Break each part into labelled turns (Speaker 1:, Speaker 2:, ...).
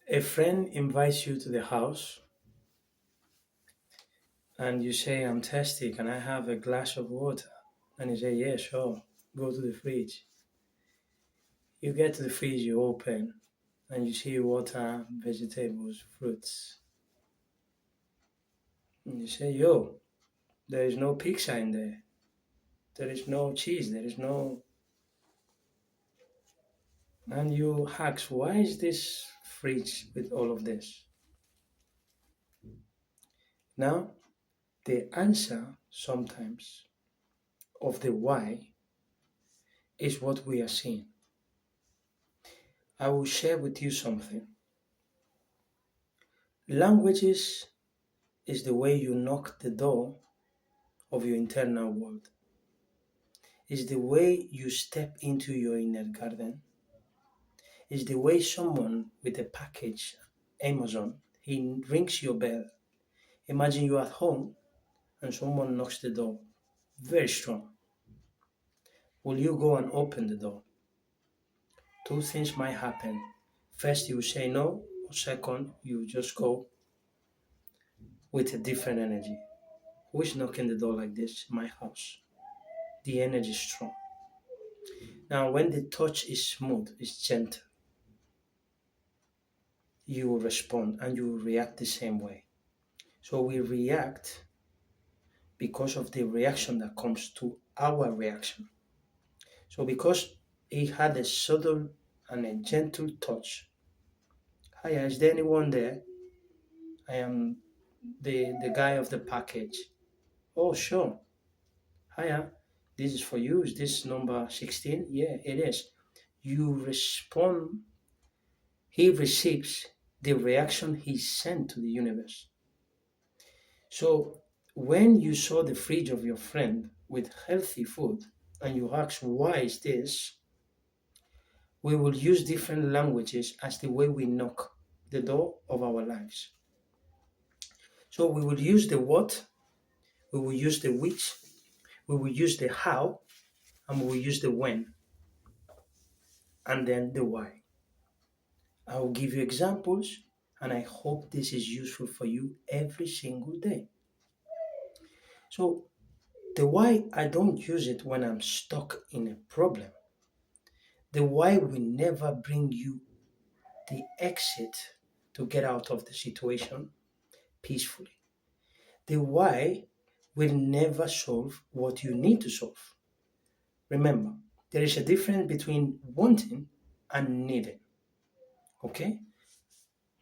Speaker 1: A friend invites you to the house and you say, I'm thirsty, can I have a glass of water? And you say, yeah, sure, go to the fridge. You get to the fridge, you open, and you see water, vegetables, fruits. And you say, yo, there is no pizza in there. There is no cheese. There is no. And you ask, why is this fridge with all of this? Now, the answer sometimes of the why is what we are seeing. I will share with you something. Languages is the way you knock the door of your internal world. It's the way you step into your inner garden. It's the way someone with a package, Amazon, he rings your bell. Imagine you at home and someone knocks the door. Very strong. Will you go and open the door? Two things might happen. First, you say no, or second, you just go with a different energy. Who is knocking the door like this? My house. The energy is strong. Now, when the touch is smooth, it's gentle, you will respond and you will react the same way. So we react because of the reaction that comes to our reaction. So because he had a subtle and a gentle touch. Hiya, is there anyone there? I am the guy of the package. Oh, sure. Hiya, this is for you. Is this number 16? Yeah, it is. You respond, he receives the reaction he sent to the universe. So when you saw the fridge of your friend with healthy food and you ask, why is this? We will use different languages as the way we knock the door of our lives. So we will use the what, we will use the which, we will use the how, and we will use the when, and then the why. I will give you examples, and I hope this is useful for you every single day. So the why, I don't use it when I'm stuck in a problem. The why will never bring you the exit to get out of the situation peacefully. The why will never solve what you need to solve. Remember, there is a difference between wanting and needing. Okay?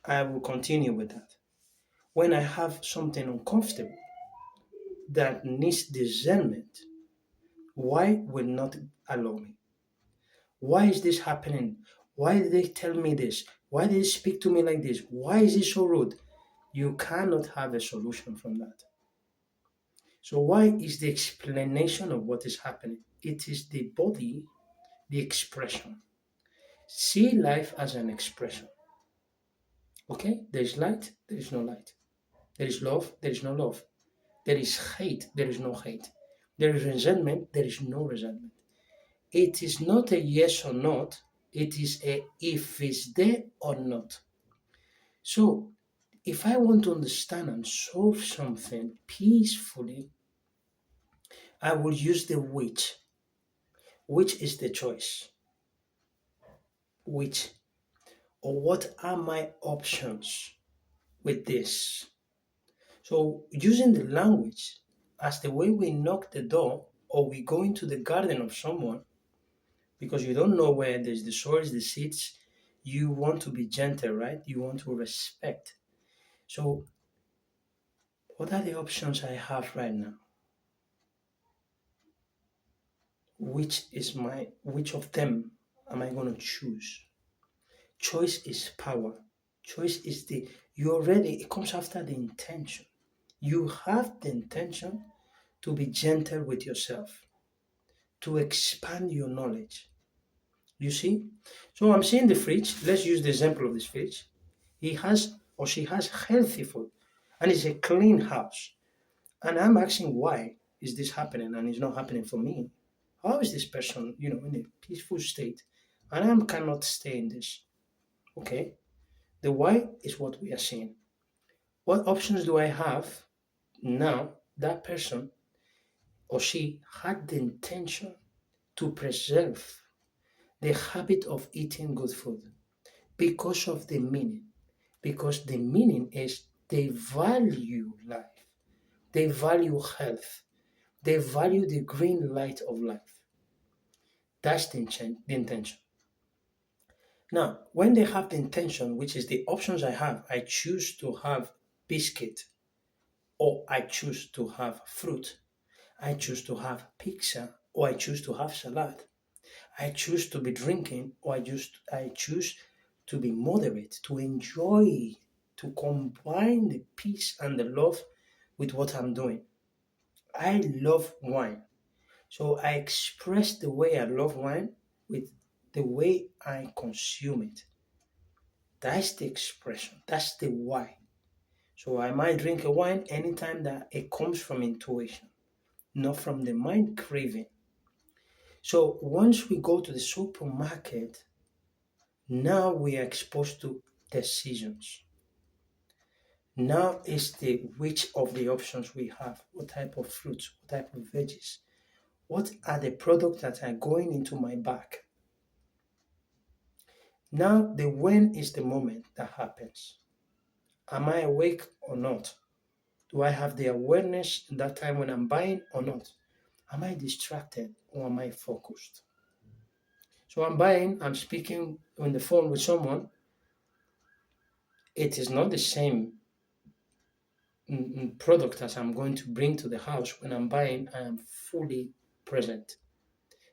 Speaker 1: I will continue with that. When I have something uncomfortable that needs discernment, why will not allow me? Why is this happening? Why did they tell me this? Why did they speak to me like this? Why is it so rude? You cannot have a solution from that. So, why is the explanation of what is happening? It is the body, the expression. See life as an expression. Okay? There is light, there is no light. There is love, there is no love. There is hate, there is no hate. There is resentment, there is no resentment. It is not a yes or not, it is a if it's there or not. So, if I want to understand and solve something peacefully, I will use the which. Which is the choice? Which? Or what are my options with this? So, using the language as the way we knock the door or we go into the garden of someone, because you don't know where there's the soils, the seeds, you want to be gentle, right? You want to respect. So, what are the options I have right now? Which of them am I going to choose? Choice is power. Choice is it comes after the intention. You have the intention to be gentle with yourself, to expand your knowledge. You see? So I'm seeing the fridge. Let's use the example of this fridge. He has or she has healthy food and it's a clean house. And I'm asking why is this happening and it's not happening for me? How is this person, in a peaceful state? And I cannot stay in this. Okay. The why is what we are seeing. What options do I have? Now, that person or she had the intention to preserve the habit of eating good food because of the meaning. Because the meaning is they value life, they value health, they value the green light of life. That's the intention. Now, when they have the intention, which is the options I have, I choose to have biscuit, or I choose to have fruit, I choose to have pizza, or I choose to have salad. I choose to be drinking, or I choose to be moderate, to enjoy, to combine the peace and the love with what I'm doing. I love wine. So I express the way I love wine with the way I consume it. That's the expression. That's the why. So I might drink a wine anytime that it comes from intuition, not from the mind craving. So once we go to the supermarket, now we are exposed to decisions. Now is the which of the options we have, what type of fruits, what type of veggies, what are the products that are going into my bag. Now the when is the moment that happens. Am I awake or not? Do I have the awareness in that time when I'm buying or not? Am I distracted or am I focused? So I'm buying, I'm speaking on the phone with someone. It is not the same product as I'm going to bring to the house. When I'm buying, I am fully present.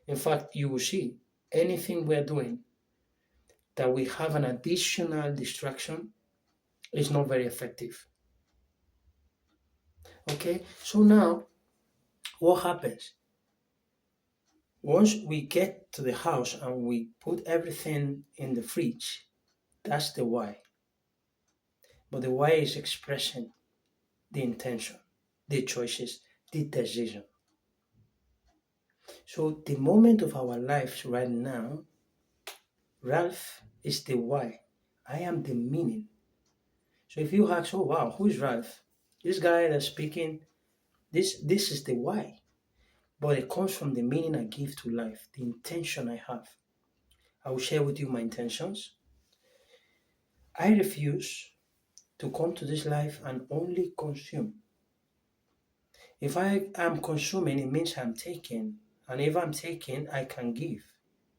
Speaker 1: In fact, you will see anything we're doing that we have an additional distraction is not very effective. Okay, so now what happens? Once we get to the house and we put everything in the fridge, that's the why. But the why is expressing the intention, the choices, the decision. So the moment of our lives right now, Ralph is the why. I am the meaning. So if you ask, oh wow, who is Ralph? This guy that's speaking, this is the why. But it comes from the meaning I give to life, the intention I have. I will share with you my intentions. I refuse to come to this life and only consume. If I am consuming, it means I'm taking. And if I'm taking, I can give.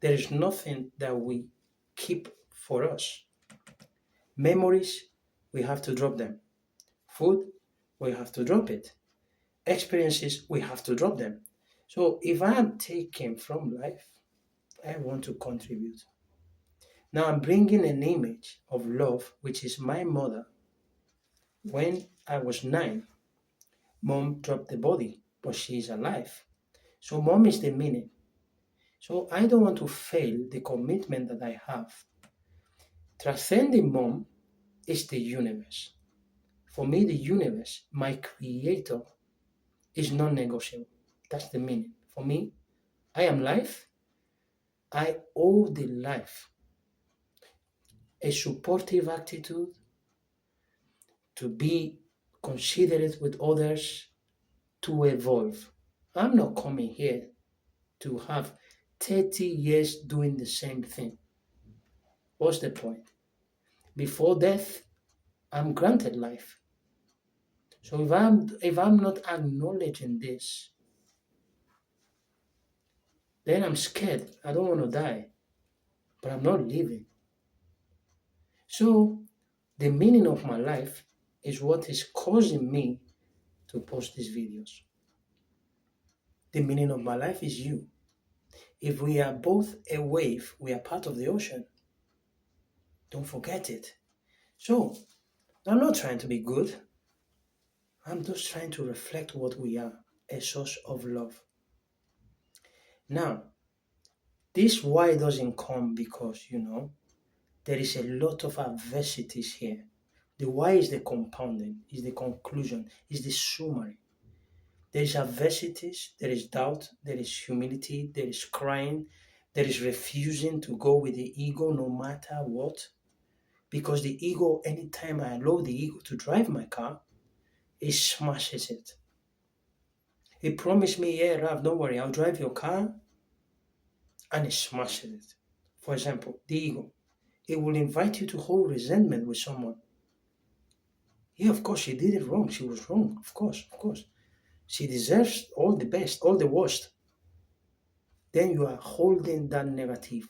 Speaker 1: There is nothing that we keep for us. Memories, we have to drop them. Food, we have to drop it. Experiences, we have to drop them. So if I am taking from life, I want to contribute. Now I'm bringing an image of love, which is my mother. When I was 9, mom dropped the body, but she is alive. So mom is the meaning. So I don't want to fail the commitment that I have. Transcending mom is the universe. For me, the universe, my creator, is non-negotiable. That's the meaning. For me, I am life. I owe the life a supportive attitude, to be considerate with others, to evolve. I'm not coming here to have 30 years doing the same thing. What's the point? Before death, I'm granted life. So if I'm not acknowledging this, then I'm scared. I don't want to die, but I'm not living. So the meaning of my life is what is causing me to post these videos. The meaning of my life is you. If we are both a wave, we are part of the ocean. Don't forget it. So I'm not trying to be good. I'm just trying to reflect what we are, a source of love. Now, this why doesn't come because, there is a lot of adversities here. The why is the compounding, is the conclusion, is the summary. There is adversities, there is doubt, there is humility, there is crying, there is refusing to go with the ego no matter what. Because the ego, anytime I allow the ego to drive my car, it smashes it. It promised me, yeah, Rav, don't worry, I'll drive your car, and it smashes it. For example, the ego. It will invite you to hold resentment with someone. Yeah, of course, she did it wrong. She was wrong. Of course, of course. She deserves all the best, all the worst. Then you are holding that negative.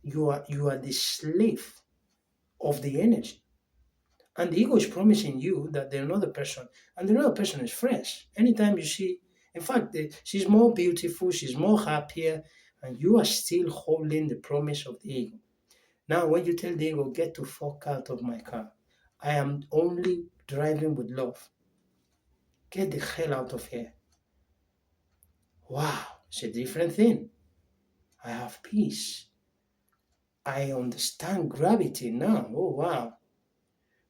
Speaker 1: You are the slave of the energy. And the ego is promising you that the another person, and the other person is fresh. Anytime you see, in fact, she's more beautiful, she's more happier, and you are still holding the promise of the ego. Now, when you tell the ego, get to fuck out of my car, I am only driving with love. Get the hell out of here. Wow, it's a different thing. I have peace. I understand gravity now. Oh, wow.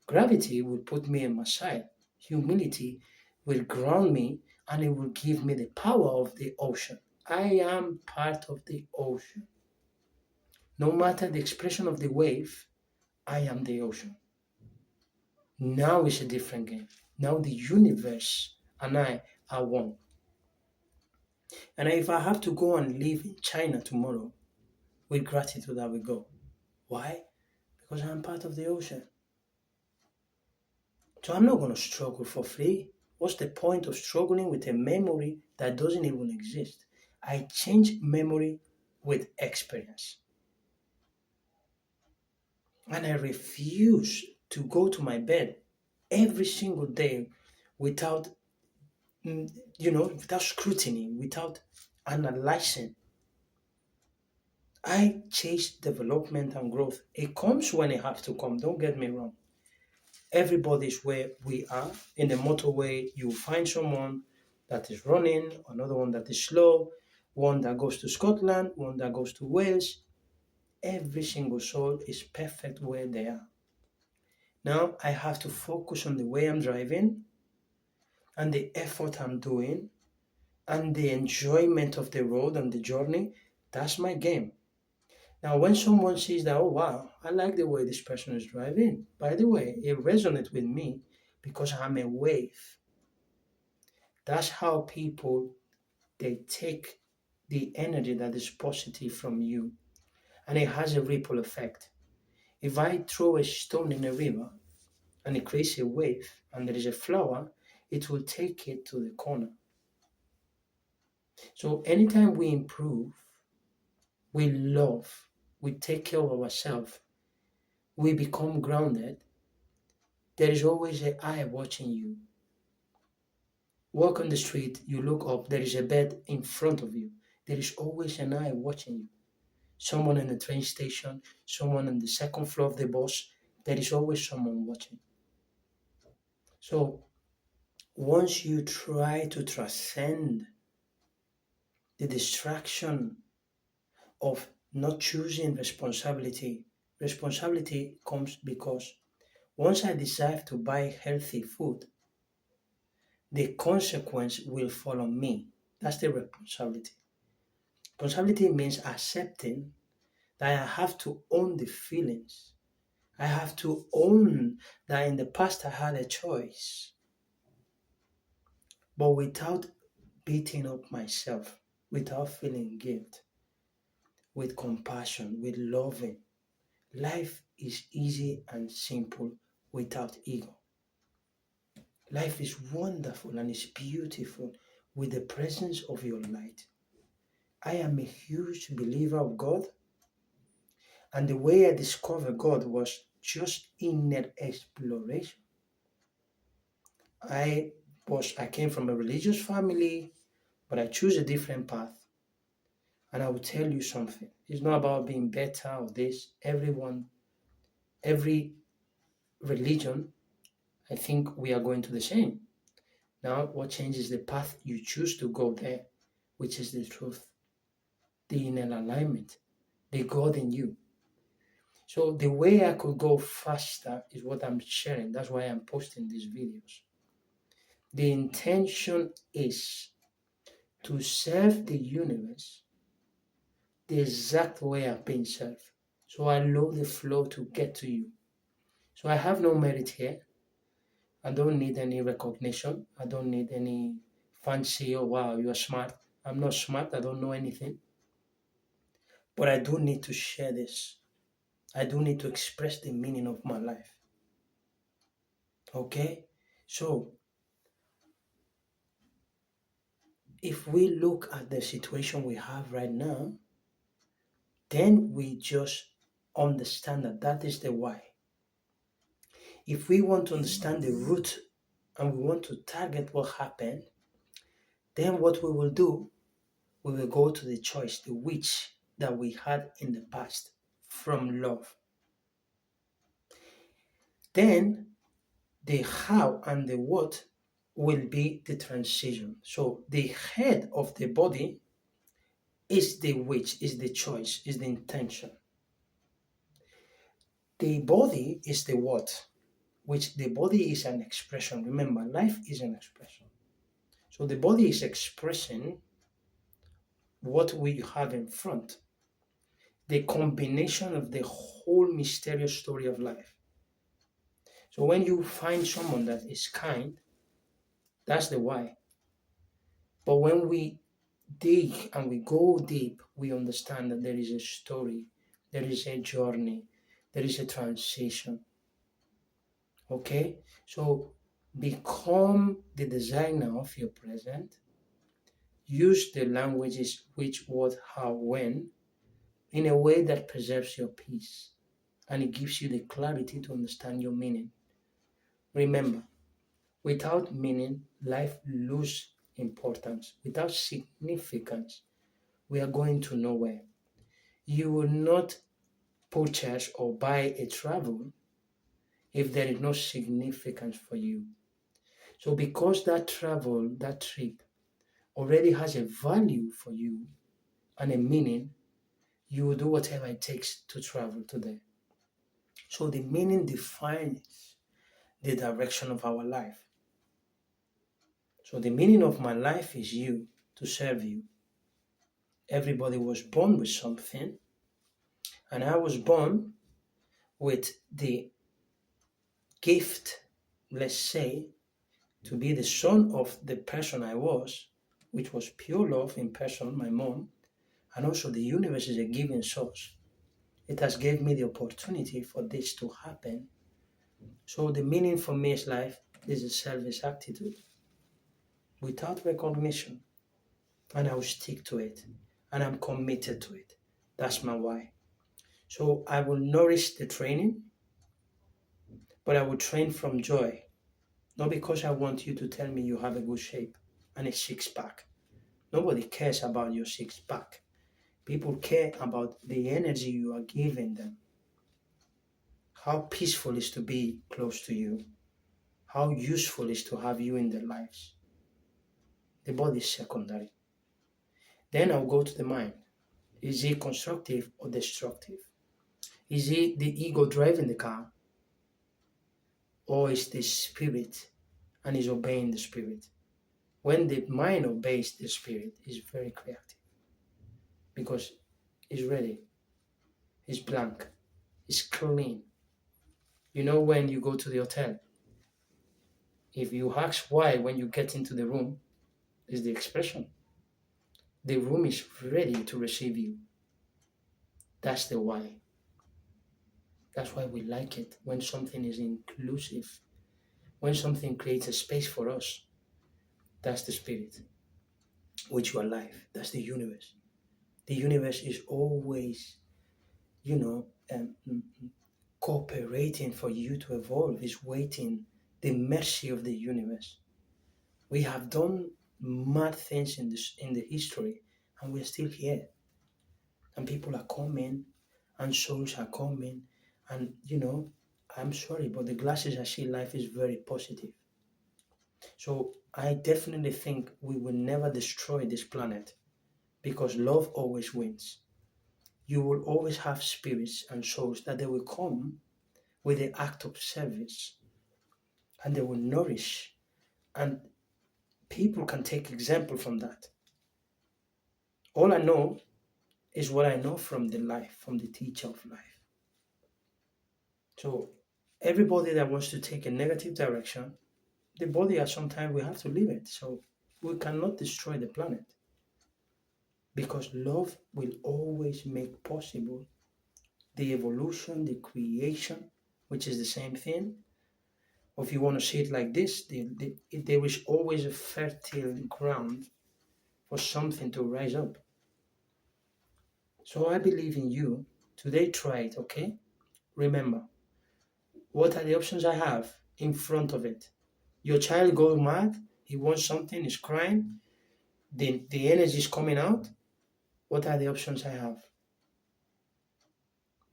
Speaker 1: Gravity will put me in my side. Humility will ground me and it will give me the power of the ocean. I am part of the ocean. No matter the expression of the wave, I am the ocean. Now is a different game. Now the universe and I are one. And if I have to go and live in China tomorrow, with gratitude I will go. Why? Because I'm part of the ocean. So I'm not going to struggle for free. What's the point of struggling with a memory that doesn't even exist? I change memory with experience. And I refuse to go to my bed every single day without, without scrutiny, without analyzing. I chase development and growth. It comes when it has to come, don't get me wrong. Everybody's where we are. In the motorway, you find someone that is running, another one that is slow, one that goes to Scotland, one that goes to Wales. Every single soul is perfect where they are. Now I have to focus on the way I'm driving and the effort I'm doing and the enjoyment of the road and the journey. That's my game. Now, when someone sees that, oh wow, I like the way this person is driving. By the way, it resonates with me because I'm a wave. That's how people they take the energy that is positive from you, and it has a ripple effect. If I throw a stone in a river and it creates a wave and there is a flower, it will take it to the corner. So anytime we improve, we love, we take care of ourselves, we become grounded, there is always an eye watching you. Walk on the street, you look up, there is a bed in front of you. There is always an eye watching you. Someone in the train station, someone on the second floor of the bus, there is always someone watching. So once you try to transcend the distraction of not choosing responsibility, responsibility comes because once I decide to buy healthy food, the consequence will follow me. That's the responsibility. Responsibility means accepting that I have to own the feelings. I have to own that in the past I had a choice, but without beating up myself, without feeling guilt, with compassion, with loving. Life is easy and simple without ego. Life is wonderful and is beautiful with the presence of your light. I am a huge believer of God, and the way I discovered God was just inner exploration. I came from a religious family, but I choose a different path. And I will tell you something. It's not about being better or this. Every religion, I think we are going to the same. Now, what changes the path you choose to go there, which is the truth, the inner alignment, the God in you. So the way I could go faster is what I'm sharing. That's why I'm posting these videos. The intention is to serve the universe the exact way I've been served. So I allow the flow to get to you. So I have no merit here. I don't need any recognition. I don't need any fancy, oh wow, you are smart. I'm not smart. I don't know anything. But I do need to share this. I do need to express the meaning of my life. Okay? So if we look at the situation we have right now, then we just understand that that is the why. If we want to understand the root and we want to target what happened, then what we will do, we will go to the choice, the which that we had in the past from love. Then the how and the what will be the transition. So the head of the body is the which, is the choice, is the intention. The body is the what, which the body is an expression. Remember, life is an expression. So the body is expressing what we have in front, the combination of the whole mysterious story of life. So when you find someone that is kind, that's the why. But when we dig and we go deep, we understand that there is a story, there is a journey, there is a transition. Okay? So become the designer of your present. Use the languages which, what, how, when in a way that preserves your peace and it gives you the clarity to understand your meaning. Remember, without meaning, life loses importance. Without significance, we are going to nowhere. You will not purchase or buy a travel if there is no significance for you. So because that travel, that trip already has a value for you and a meaning, you will do whatever it takes to travel to there. So the meaning defines the direction of our life. So the meaning of my life is you, to serve you. Everybody was born with something, and I was born with the gift, let's say, to be the son of the person I was, which was pure love in person, my mom, and also the universe is a giving source. It has gave me the opportunity for this to happen. So the meaning for me is life is a service attitude without recognition, and I will stick to it, and I'm committed to it. That's my why. So I will nourish the training, but I will train from joy, not because I want you to tell me you have a good shape and a six pack. Nobody cares about your six pack. People care about the energy you are giving them. How peaceful is to be close to you. How useful is to have you in their lives. The body is secondary. Then I'll go to the mind. Is it constructive or destructive? Is it the ego driving the car? Or is the spirit and is obeying the spirit? When the mind obeys the spirit, it's very creative because it's ready, it's blank, it's clean. You know, when you go to the hotel, if you ask why when you get into the room, is the expression. The room is ready to receive you. That's the why. That's why we like it when something is inclusive, when something creates a space for us. That's the spirit, which you are life. That's the universe. The universe is always, you know, cooperating for you to evolve, is waiting, the mercy of the universe. We have done mad things in the history, and we're still here. And people are coming, and souls are coming, and I'm sorry, but the glasses I see life is very positive. So I definitely think we will never destroy this planet because love always wins. You will always have spirits and souls that they will come with the act of service and they will nourish, and people can take example from that. All I know is what I know from the life, from the teacher of life. So everybody that wants to take a negative direction, the body at some time we have to leave it. So we cannot destroy the planet because love will always make possible the evolution, the creation, which is the same thing. Or if you want to see it like this, there is always a fertile ground for something to rise up. So I believe in you. Today, try it, okay? Remember, what are the options I have in front of it? Your child goes mad, he wants something, he's crying, the energy is coming out. What are the options I have?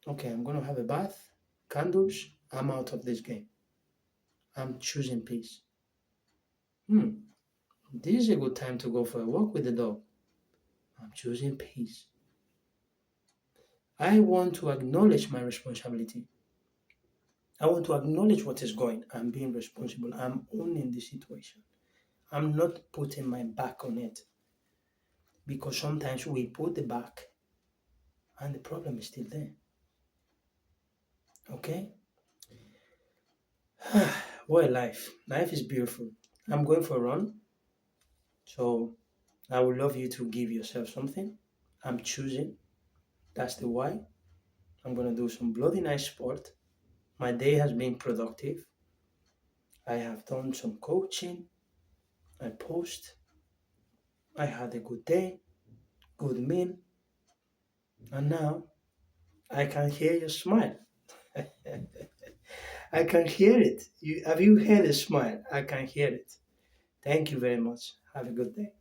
Speaker 1: Okay, I'm going to have a bath, candles, I'm out of this game. I'm choosing peace. This is a good time to go for a walk with the dog. I'm choosing peace. I want to acknowledge my responsibility. I want to acknowledge what is going. I'm being responsible. I'm owning the situation. I'm not putting my back on it. Because sometimes we put the back and the problem is still there. Okay? Well, life is beautiful. I'm going for a run, so I would love you to give yourself something. I'm choosing. That's the why. I'm going to do some bloody nice sport. My day has been productive. I have done some coaching. I post. I had a good day, good meal, and now I can hear your smile. I can hear it. Have you heard a smile? I can hear it. Thank you very much. Have a good day.